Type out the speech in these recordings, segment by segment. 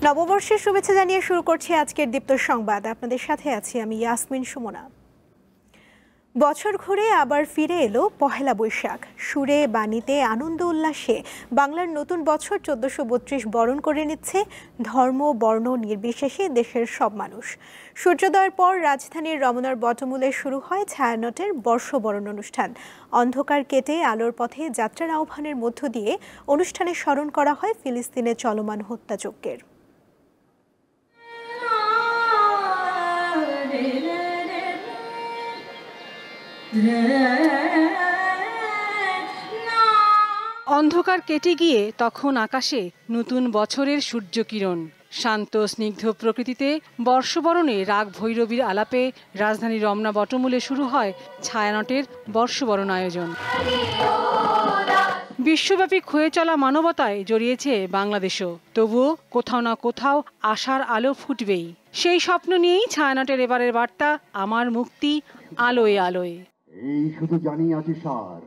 নববর্ষের শুভেচ্ছা জানিয়ে শুরু করছি আজকের দীপ্ত সংবাদ। আপনাদের সাথে আছি আমি ইয়াসমিন সুমনা। বছর ঘুরে আবার ফিরে এলো পহেলা বৈশাখ। সুরে বাণীতে আনন্দ উল্লাসে বাংলার নতুন বছর 1432 বরণ করে নিচ্ছে ধর্ম বর্ণ নির্বিশেষে দেশের সব মানুষ। সূর্যোদয়ের পর রাজধানীর রমনার বটমূলে শুরু হয় ছায়ানটের বর্ষবরণ অনুষ্ঠান। অন্ধকার কেটে আলোর পথে যাত্রার আহ্বানের মধ্য দিয়ে অনুষ্ঠানে স্মরণ করা হয় ফিলিস্তিনে চলমান হত্যাযজ্ঞের। অন্ধকার কেটে গিয়ে তখন আকাশে নতুন বছরের সূর্যকিরণ। শান্ত স্নিগ্ধ প্রকৃতিতে বর্ষবরণে রাগ ভৈরবীর আলাপে রাজধানীর রমনা বটমূলে শুরু হয় ছায়ানটের বর্ষবরণ আয়োজন। বিশ্বব্যাপী ক্ষয়ে চলা মানবতায় জড়িয়েছে বাংলাদেশও। তবুও কোথাও না কোথাও আশার আলো ফুটবেই। সেই স্বপ্ন নিয়েই ছায়ানটের এবারের বার্তা, আমার মুক্তি আলোয় আলোয়। এই শুধু জানি আছি সার,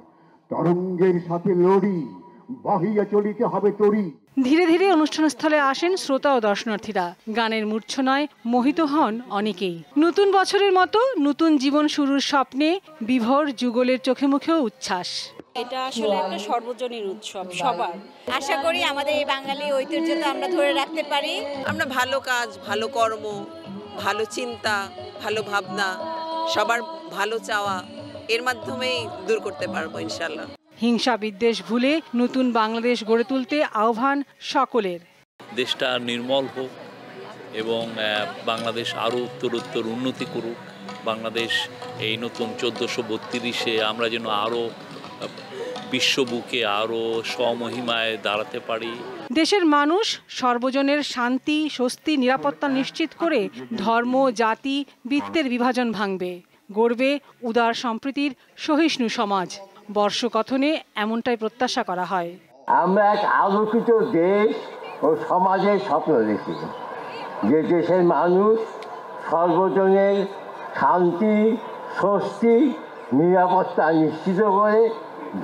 তরঙ্গের সাথে লড়ি, বহিয়া চলিতে হবে তরি। ধীরে ধীরে অনুষ্ঠানস্থলে আসেন শ্রোতা ও দর্শনার্থীরা। গানের মূর্ছনায় মোহিত হন অনেকেই। নতুন বছরের মতো নতুন জীবন শুরুর স্বপ্নে বিভোর যুগলের চোখে মুখেও উচ্ছ্বাস। এটা আসলে একটা সর্বজনীন উৎসব সবার। আশা করি আমাদের এই বাঙালি ঐতিহ্যটা আমরা ধরে রাখতে পারি। আমরা ভালো কাজ, ভালো কর্ম, ভালো চিন্তা, ভালো ভাবনা, সবার ভালো চাওয়া এর মাধ্যমেই দূর করতে পারবো ইনশাল্লাহ। হিংসা বিদ্বেষ ভুলে নতুন বাংলাদেশ গড়ে তুলতে আহ্বান সকলের। দেশটা নির্মল হোক এবং বাংলাদেশ আরও উত্তরোত্তর উন্নতি করুক। বাংলাদেশ এই নতুন 1432-এ আমরা যেন আরও বিশ্ববুকে আরও স্বমহিমায় দাঁড়াতে পারি। দেশের মানুষ সর্বজনের শান্তি, স্বস্তি, নিরাপত্তা নিশ্চিত করে ধর্ম, জাতি, বৃত্তের বিভাজন ভাঙবে। গড়বে উদার সম্প্রীতির সহিষ্ণু সমাজ। বর্ষকথনে এমনটাই প্রত্যাশা করা হয়। আমরা এক আলোকিত দেশ ও সমাজের স্বপ্ন দেখি, যে দেশের মানুষ সর্বজনের শান্তি, স্বস্তি, নিরাপত্তা নিশ্চিত করে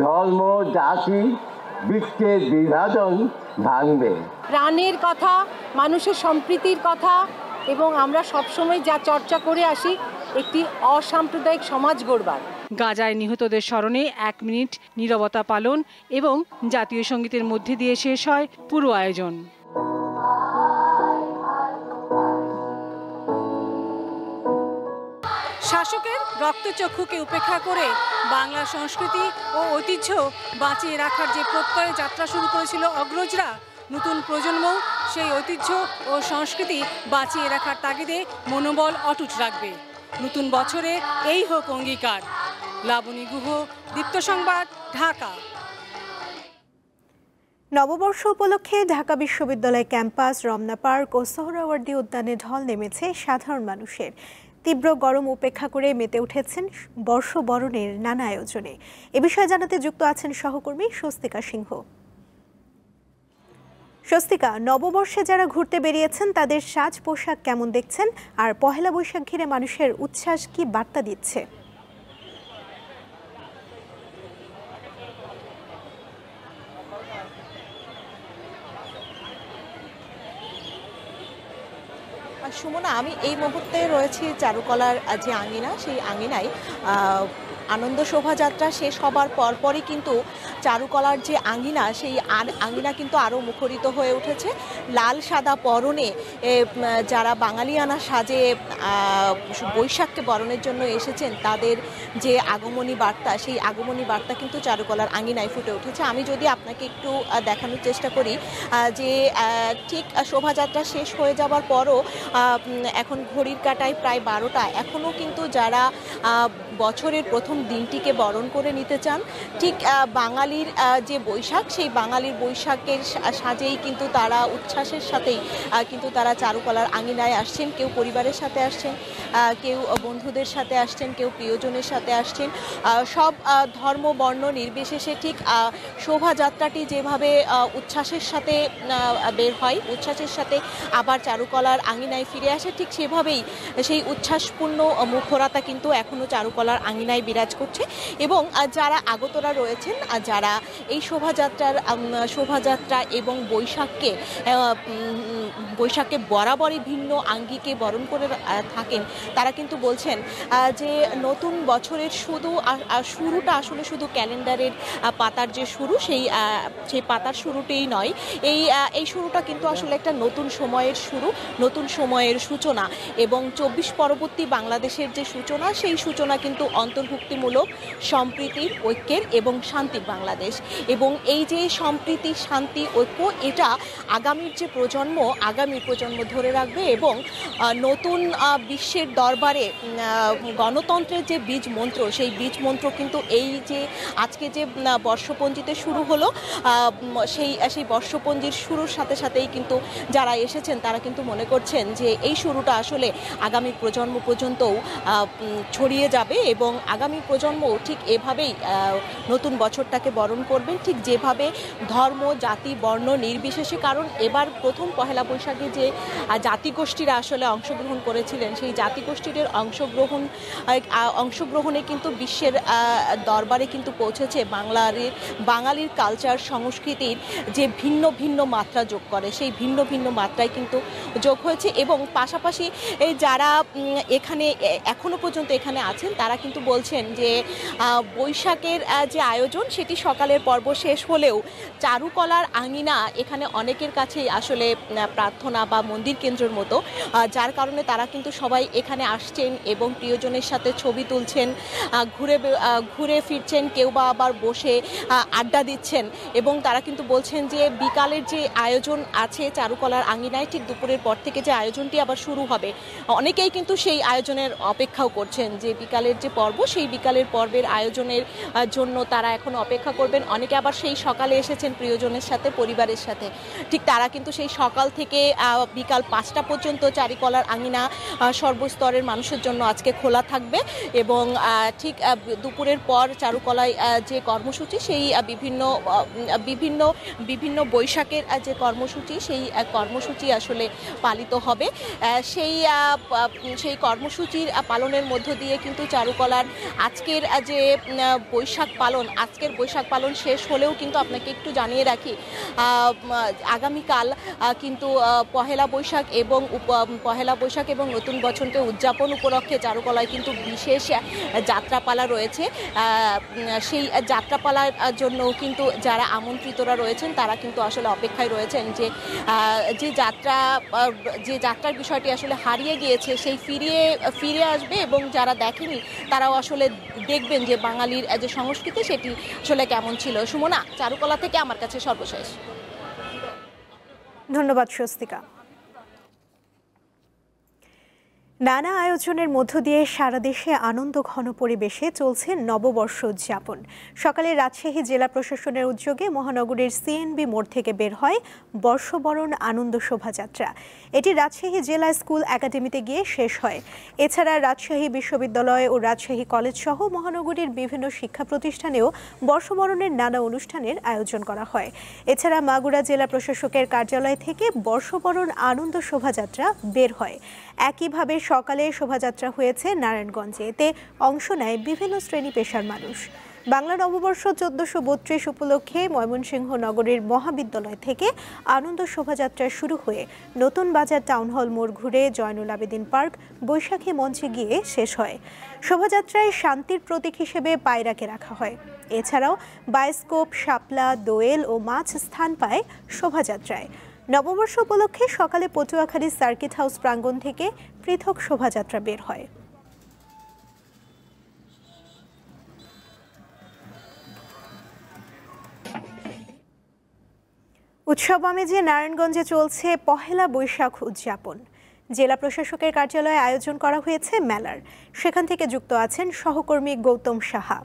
ধর্ম, জাতি, বৃত্তের বিভাজন ভাঙবে। প্রাণের কথা, মানুষের সম্প্রীতির কথা এবং আমরা সবসময় যা চর্চা করে আসি একটি অসাম্প্রদায়িক সমাজ গড়বার। গাজায় নিহতদের স্মরণে 1 মিনিট নীরবতা পালন এবং জাতীয় সঙ্গীতের মধ্যে দিয়ে শেষ হয় পুরো আয়োজন। শাসকের রক্তচক্ষুকে উপেক্ষা করে বাংলা সংস্কৃতি ও ঐতিহ্য বাঁচিয়ে রাখার যে প্রত্যয়ে যাত্রা শুরু করেছিল অগ্রজরা, নতুন প্রজন্ম সেই ঐতিহ্য ও সংস্কৃতি বাঁচিয়ে রাখার তাগিদে মনোবল অটুট রাখবে। নতুন বছরে এই হোক অঙ্গীকার। লাবণী গুহ, দীপ্ত সংবাদ, ঢাকা। নববর্ষ উপলক্ষে ঢাকা বিশ্ববিদ্যালয় ক্যাম্পাস, রমনা পার্ক ও সোহরাওয়ার্দী উদ্যানে ঢল নেমেছে সাধারণ মানুষের। তীব্র গরম উপেক্ষা করে মেতে উঠেছেন বর্ষবরণের নানা আয়োজনে। এ বিষয়ে জানাতে যুক্ত আছেন সহকর্মী স্বস্তিকা সিংহ। স্বস্তিকা, নববর্ষে যারা ঘুরতে বেরিয়েছেন তাদের সাজ পোশাক কেমন দেখছেন, আর পহেলা বৈশাখ ঘিরে মানুষের উচ্ছ্বাস কি বার্তা দিচ্ছে? সুমনা, আমি এই মুহূর্তে রয়েছি চারুকলার যে আঙিনা, সেই আঙিনায় আনন্দ শোভাযাত্রা শেষ হবার পরপরই কিন্তু চারুকলার যে আঙিনা, সেই আঙিনা কিন্তু আরও মুখরিত হয়ে উঠেছে। লাল সাদা পরনে যারা বাঙালিয়ানা সাজে বৈশাখকে বরণের জন্য এসেছেন, তাদের যে আগমনী বার্তা, সেই আগমনী বার্তা কিন্তু চারুকলার আঙিনায় ফুটে উঠেছে। আমি যদি আপনাকে একটু দেখানোর চেষ্টা করি যে ঠিক শোভাযাত্রা শেষ হয়ে যাবার পরও এখন ঘড়ির কাঁটায় প্রায় 12টা, এখনও কিন্তু যারা বছরের প্রথম দিনটিকে বরণ করে নিতে চান, ঠিক বাঙালির যে বৈশাখ, সেই বাঙালির বৈশাখের সাজেই কিন্তু তারা উচ্ছ্বাসের সাথেই কিন্তু তারা চারুকলার আঙিনায় আসছেন। কেউ পরিবারের সাথে আসছেন, কেউ বন্ধুদের সাথে আসছেন, কেউ প্রিয়জনের সাথে আসছেন। সব ধর্ম বর্ণ নির্বিশেষে ঠিক শোভাযাত্রাটি যেভাবে উচ্ছ্বাসের সাথে বের হয়, উচ্ছ্বাসের সাথে আবার চারুকলার আঙিনায় ফিরে আসে, ঠিক সেভাবেই সেই উচ্ছ্বাসপূর্ণ মুখরতা কিন্তু এখনও চারুকলার আঙিনায় বিরাজ বিরাজ করছে এবং যারা আগতরা রয়েছেন, যারা এই শোভাযাত্রা এবং বৈশাখকে বরাবরই ভিন্ন আঙ্গিকে বরণ করে থাকেন, তারা কিন্তু বলছেন যে নতুন বছরের শুরুটা আসলে শুধু ক্যালেন্ডারের পাতার যে শুরু, সেই পাতার শুরুতেই নয়, এই শুরুটা কিন্তু আসলে একটা নতুন সময়ের শুরু, নতুন সময়ের সূচনা এবং 24 পরবর্তী বাংলাদেশের যে সূচনা, সেই সূচনা কিন্তু অন্তর্ভুক্তিমূলক, সম্প্রীতির, ঐক্যের এবং শান্তির বাংলাদেশ। এবং এই যে সম্প্রীতি, শান্তি, ঐক্য, এটা আগামীর প্রজন্ম ধরে রাখবে এবং নতুন বিশ্বের দরবারে গণতন্ত্রের যে বীজ মন্ত্র, সেই বীজ মন্ত্র কিন্তু এই যে আজকে যে বর্ষপঞ্জিতে শুরু হলো, সেই বর্ষপঞ্জির শুরুর সাথে সাথেই কিন্তু যারা এসেছেন তারা কিন্তু মনে করছেন যে এই শুরুটা আসলে আগামী প্রজন্ম পর্যন্তও ছড়িয়ে যাবে এবং আগামী প্রজন্ম ঠিক এভাবেই নতুন বছরটাকে বরণ করবেন, ঠিক যেভাবে ধর্ম, জাতি, বর্ণ নির্বিশেষে। কারণ এবার প্রথম পহেলা বৈশাখে যে জাতিগোষ্ঠীরা আসলে অংশগ্রহণ করেছিলেন, সেই জাতিগোষ্ঠীর অংশগ্রহণে কিন্তু বিশ্বের দরবারে কিন্তু পৌঁছেছে বাঙালির কালচার, সংস্কৃতির যে ভিন্ন ভিন্ন মাত্রা যোগ করে, সেই ভিন্ন ভিন্ন মাত্রায় কিন্তু যোগ হয়েছে। এবং পাশাপাশি যারা এখানে এখনো পর্যন্ত এখানে আছেন, তারা কিন্তু বলছেন যে বৈশাখের যে আয়োজন, সেটি সকালের পর্ব শেষ হলেও চারুকলার আঙিনা এখানে অনেকের কাছেই আসলে প্রার্থনা বা মন্দির কেন্দ্রের মতো, যার কারণে তারা কিন্তু সবাই এখানে আসছেন এবং প্রিয়জনের সাথে ছবি তুলছেন, ঘুরে ফিরছেন, কেউ বা আবার বসে আড্ডা দিচ্ছেন। এবং তারা কিন্তু বলছেন যে বিকালের যে আয়োজন আছে চারুকলার আঙিনায়, ঠিক দুপুরের পর থেকে যে আয়োজনটি আবার শুরু হবে, অনেকেই কিন্তু সেই আয়োজনের অপেক্ষাও করছেন, যে বিকালের যে পর্ব, সেই বিকালের পর্বের আয়োজনের জন্য তারা এখন অপেক্ষা করবেন। অনেকে আবার সেই সকালে এসেছেন প্রিয়জনের সাথে, পরিবারের সাথে, ঠিক তারা কিন্তু সেই সকাল থেকে বিকাল 5টা পর্যন্ত চারুকলার আঙিনা সর্বস্তরের মানুষের জন্য আজকে খোলা থাকবে। এবং ঠিক দুপুরের পর চারুকলায় যে কর্মসূচি, সেই বিভিন্ন বৈশাখের যে কর্মসূচি, সেই কর্মসূচি আসলে পালিত হবে। সেই কর্মসূচির পালনের মধ্য দিয়ে কিন্তু চারুকলার আজকের যে বৈশাখ পালন শেষ হলেও কিন্তু আপনাকে একটু জানিয়ে রাখি, আগামীকাল কিন্তু পহেলা বৈশাখ এবং নতুন বছরকে উদযাপন উপলক্ষে চারুকলায় কিন্তু বিশেষ যাত্রাপালা রয়েছে। সেই যাত্রাপালার জন্য কিন্তু যারা আমন্ত্রিতরা রয়েছেন, তারা কিন্তু আসলে অপেক্ষায় রয়েছেন যে যাত্রার বিষয়টি আসলে হারিয়ে গিয়েছে, সেই ফিরে আসবে এবং যারা দেখেনি তারাও আসলে দেখবেন যে বাঙালির যে সংস্কৃতি, সেটি আসলে কেমন ছিল। সুমনা, চারুকলা থেকে আমার কাছে সর্বশেষ। ধন্যবাদ স্বস্তিকা। নানা আয়োজনের মধ্য দিয়ে সারা দেশে আনন্দ ঘন পরিবেশে চলছে নববর্ষ উদযাপন। সকালে রাজশাহী জেলা প্রশাসনের উদ্যোগে মহানগরীর সিএনবি মোড় থেকে বের হয় বর্ষবরণ আনন্দ শোভাযাত্রা। এটি রাজশাহী জেলা স্কুল একাডেমিতে গিয়ে শেষ হয়। এছাড়া রাজশাহী বিশ্ববিদ্যালয় ও রাজশাহী কলেজ সহ মহানগরীর বিভিন্ন শিক্ষা প্রতিষ্ঠানেও বর্ষবরণের নানা অনুষ্ঠানের আয়োজন করা হয়। এছাড়া মাগুরা জেলা প্রশাসকের কার্যালয় থেকে বর্ষবরণ আনন্দ শোভাযাত্রা বের হয়। একইভাবে সকালে শোভাযাত্রা হয়েছে নারায়ণগঞ্জে। এতে অংশ নেয় বিভিন্ন শ্রেণী পেশার মানুষ। বাংলা নববর্ষ 1432 উপলক্ষে ময়মনসিংহ নগরীর মহাবিদ্যালয় থেকে আনন্দ শোভাযাত্রা শুরু হয়ে নতুন বাজার টাউন হল মোড় ঘুরে জয়নুল আবেদিন পার্ক, বৈশাখী মঞ্চে গিয়ে শেষ হয়। শোভাযাত্রায় শান্তির প্রতীক হিসেবে পায়রাকে রাখা হয়। এছাড়াও বায়োস্কোপ, শাপলা, দোয়েল ও মাছ স্থান পায় শোভাযাত্রায়। নববর্ষ উপলক্ষে সকালে পটুয়াখালী সার্কিট হাউস প্রাঙ্গণ থেকে পৃথক শোভাযাত্রা বের হয়। উৎসব আমেজে নারায়ণগঞ্জে চলছে পহেলা বৈশাখ উদযাপন। জেলা প্রশাসকের কার্যালয়ে আয়োজন করা হয়েছে মেলার। সেখান থেকে যুক্ত আছেন সহকর্মী গৌতম সাহা।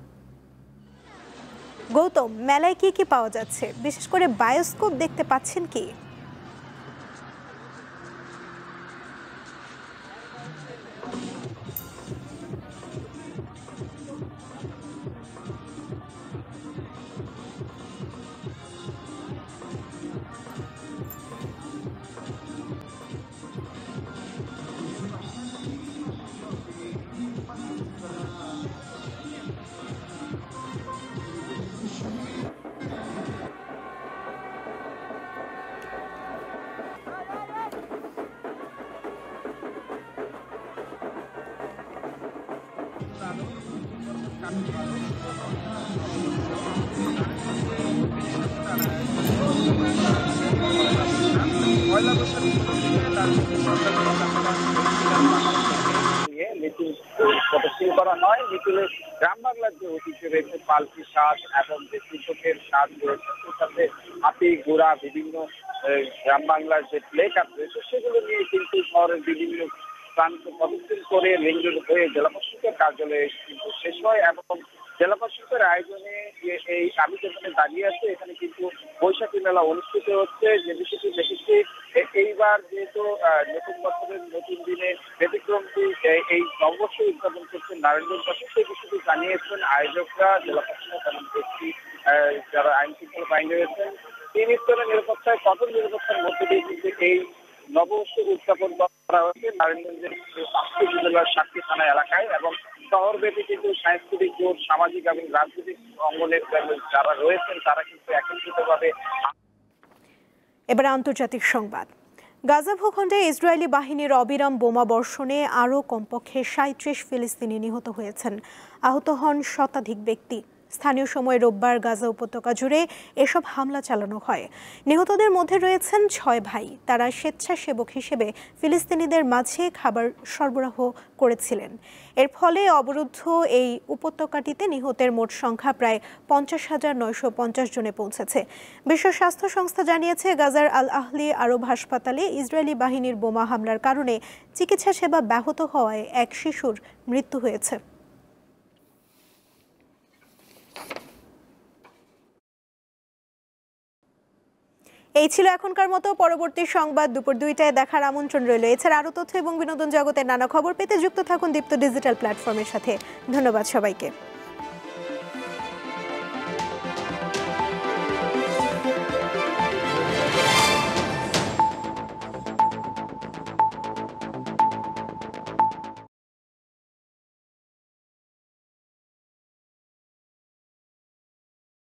গৌতম, মেলায় কি কি পাওয়া যাচ্ছে? বিশেষ করে বায়োস্কোপ দেখতে পাচ্ছেন কি? প্রদর্শন করা নয়, মিছিলে গ্রাম বাংলার যে ঐতিহ্য রয়েছে পালকি সাজ এবং যে কৃষকের সাজ রয়েছে তার সাথে হাতি ঘোড়া বিভিন্ন গ্রাম বাংলার যে প্লে কার্ড রয়েছে সেগুলো নিয়ে কিন্তু শহরের বিভিন্ন প্রান্ত প্রদর্শন করে লিঙ্গ হয়ে জেলা প্রশাসকের কার্যালয়ে কিন্তু শেষ হয় এবং জেলা প্রশাসকের আয়োজনে এই আমি যেখানে দাঁড়িয়ে আছি এখানে কিন্তু বৈশাখী মেলা অনুষ্ঠিত হচ্ছে। যে বিষয়টি দেখেছি এইবার যেহেতু নতুন বছরের নতুন দিনে ব্যতিক্রমটি এই নববর্ষ উদযাপন করছেন নারায়ণগঞ্জবাসী, সেই বিষয়টি জানিয়েছেন আয়োজকরা, জেলা প্রশাসক এবং ব্যক্তি যারা আইন শৃঙ্খলা বাহিনী রয়েছেন। তিন স্তরের নিরাপত্তায় কঠোর নিরাপত্তার মধ্যে দিয়ে কিন্তু এই নববর্ষ উদযাপন করা হয়েছে নারায়ণগঞ্জের 5টি উপজেলার 7টি থানা এলাকায় এবং শহরব্যাপী কিন্তু সাংস্কৃতিক জোট, সামাজিক এবং রাজনৈতিক অঙ্গনের যারা রয়েছেন তারা কিন্তু একত্রিতভাবে। এবার আন্তর্জাতিক সংবাদ। গাজা ভূখণ্ডে ইসরায়েলি বাহিনীর অবিরাম বোমা বর্ষণে আরও কমপক্ষে 37 ফিলিস্তিনি নিহত হয়েছেন। আহত হন শতাধিক ব্যক্তি। স্থানীয় সময় রোববার গাজা উপত্যকা জুড়ে এসব হামলা চালানো হয়। নিহতদের মধ্যে রয়েছেন 6 ভাই। তারা স্বেচ্ছাসেবক হিসেবে ফিলিস্তিনিদের মাঝে খাবার সরবরাহ করেছিলেন। এর ফলে অবরুদ্ধ এই উপত্যকাটিতে নিহতের মোট সংখ্যা প্রায় 50,950 জনে পৌঁছেছে। বিশ্ব স্বাস্থ্য সংস্থা জানিয়েছে গাজার আল আহলি আরব হাসপাতালে ইসরায়েলি বাহিনীর বোমা হামলার কারণে চিকিৎসা সেবা ব্যাহত হওয়ায় এক শিশুর মৃত্যু হয়েছে। এই ছিল এখনকার মতো। পরবর্তী সংবাদ দুপুর 2টায় দেখার আমন্ত্রণ রইল। এছাড়া আরও তথ্য এবং বিনোদন জগতের নানা খবর পেতে যুক্ত থাকুন দীপ্ত ডিজিটাল প্ল্যাটফর্মের সাথে। ধন্যবাদ সবাইকে।